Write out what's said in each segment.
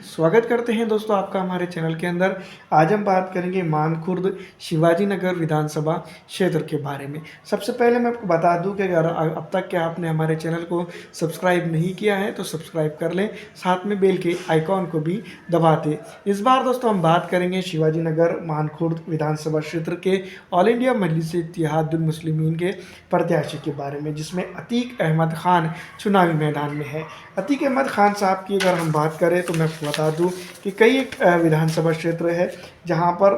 स्वागत करते हैं दोस्तों आपका हमारे चैनल के अंदर। आज हम बात करेंगे मानखुर्द शिवाजी नगर विधानसभा क्षेत्र के बारे में। सबसे पहले मैं आपको बता दूं कि अगर अब तक के आपने हमारे चैनल को सब्सक्राइब नहीं किया है तो सब्सक्राइब कर लें, साथ में बेल के आइकॉन को भी दबा दें। इस बार दोस्तों हम बात करेंगे शिवाजी नगर मानखुर्द विधानसभा क्षेत्र के ऑल इंडिया मजलिस इत्तेहादुल मुस्लिमीन के प्रत्याशी के बारे में, जिसमें अतीक अहमद खान चुनावी मैदान में है। अतीक अहमद खान साहब की अगर हम बात करें तो मैं बता दूं कि कई एक विधानसभा क्षेत्र है जहां पर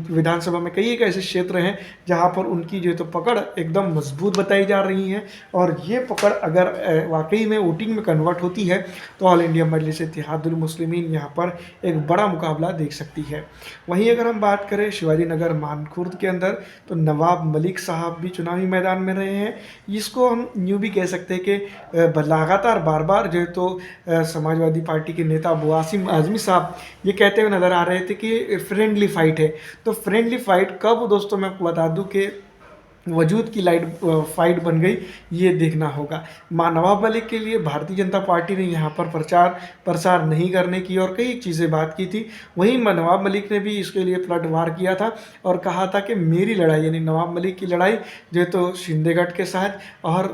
विधानसभा में कई एक ऐसे क्षेत्र हैं जहां पर उनकी जो तो पकड़ एकदम मजबूत बताई जा रही है, और ये पकड़ अगर वाकई में वोटिंग में कन्वर्ट होती है तो ऑल इंडिया मजलिस इत्तेहादुल मुस्लिमीन यहाँ पर एक बड़ा मुकाबला देख सकती है। वहीं अगर हम बात करें शिवाजी नगर मानखुर्द के अंदर तो नवाब मलिक साहब भी चुनावी मैदान में रहे हैं। इसको हम यूँ भी कह सकते हैं कि लगातार बार बार जो तो समाजवादी पार्टी के नेता अबू आसिम आज़मी साहब ये कहते हुए नज़र आ रहे थे कि फ्रेंडली फाइट है। तो फ्रेंडली फाइट कब दोस्तों मैं आपको बता दूं कि वजूद की फाइट बन गई, ये देखना होगा। नवाब मलिक के लिए भारतीय जनता पार्टी ने यहाँ पर प्रचार प्रसार नहीं करने की और कई चीज़ें बात की थी। वहीं नवाब मलिक ने भी इसके लिए पलटवार किया था और कहा था कि मेरी लड़ाई यानी नवाब मलिक की लड़ाई जो तो शिंदेगढ़ के साथ और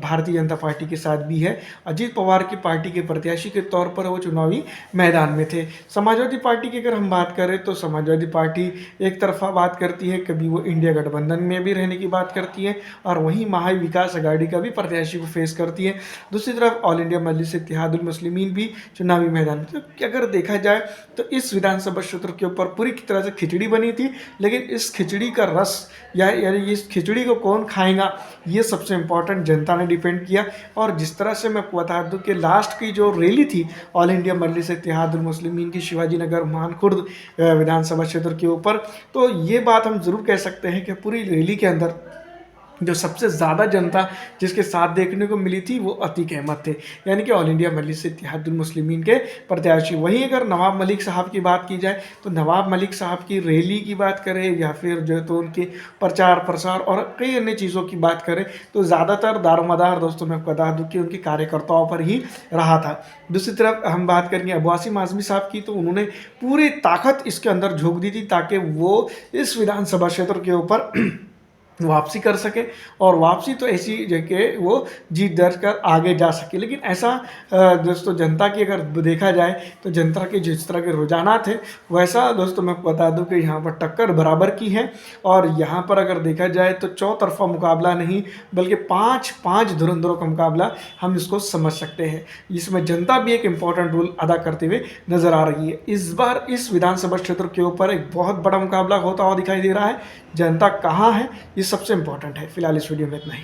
भारतीय जनता पार्टी के साथ भी है। अजीत पवार की पार्टी के प्रत्याशी के तौर पर वो चुनावी मैदान में थे। समाजवादी पार्टी की अगर हम बात करें तो समाजवादी पार्टी एक तरफा बात करती है, कभी वो इंडिया गठबंधन में भी रहने की बात करती है और वहीं महा विकास अघाड़ी का भी प्रत्याशी को फेस करती है। दूसरी तरफ ऑल इंडिया मजलिस इत्तेहादुल मुस्लिमीन भी चुनावी मैदान में। तो अगर देखा जाए तो इस विधानसभा क्षेत्र के ऊपर पूरी तरह से खिचड़ी बनी थी, लेकिन इस खिचड़ी का रस यानी इस खिचड़ी को कौन खाएगा ये सबसे इंपॉर्टेंट जनता ने डिपेंड किया। और जिस तरह से मैं बता दूं कि लास्ट की जो रैली थी ऑल इंडिया मजलिस इत्तेहादुल मुस्लिमीन की शिवाजी नगर मानखुर्द विधानसभा क्षेत्र के ऊपर, तो ये बात हम जरूर कह सकते हैं कि पूरी रैली के अंदर जो सबसे ज़्यादा जनता जिसके साथ देखने को मिली थी वो अतीक अहमद थे, यानी कि ऑल इंडिया मजलिस इत्तेहादुल मुस्लिमीन के प्रत्याशी। वहीं अगर नवाब मलिक साहब की बात की जाए तो नवाब मलिक साहब की रैली की बात करें या फिर जो तो उनके प्रचार प्रसार और कई अन्य चीज़ों की बात करें तो ज़्यादातर दारोमदार दोस्तों मैं बता दूँ कि उनके कार्यकर्ताओं पर ही रहा था। दूसरी तरफ हम बात करेंगे अबू आसिम आज़मी साहब की, तो उन्होंने पूरी ताकत इसके अंदर झोंक दी थी ताकि वो इस विधानसभा क्षेत्र के ऊपर वापसी कर सके, और वापसी तो ऐसी जगह वो जीत दर्ज कर आगे जा सके। लेकिन ऐसा दोस्तों जनता की अगर देखा जाए तो जनता के जिस तरह के रुझाना थे वैसा दोस्तों मैं बता दूं कि यहाँ पर टक्कर बराबर की है। और यहाँ पर अगर देखा जाए तो चौतरफा मुकाबला नहीं बल्कि पाँच धुरंधरों का मुकाबला हम इसको समझ सकते हैं। इसमें जनता भी एक इम्पॉर्टेंट रोल अदा करते हुए नजर आ रही है। इस बार इस विधानसभा क्षेत्र के ऊपर एक बहुत बड़ा मुकाबला होता हुआ दिखाई दे रहा है। जनता कहाँ है ये सबसे इंपॉर्टेंट है। फिलहाल इस वीडियो में इतना ही।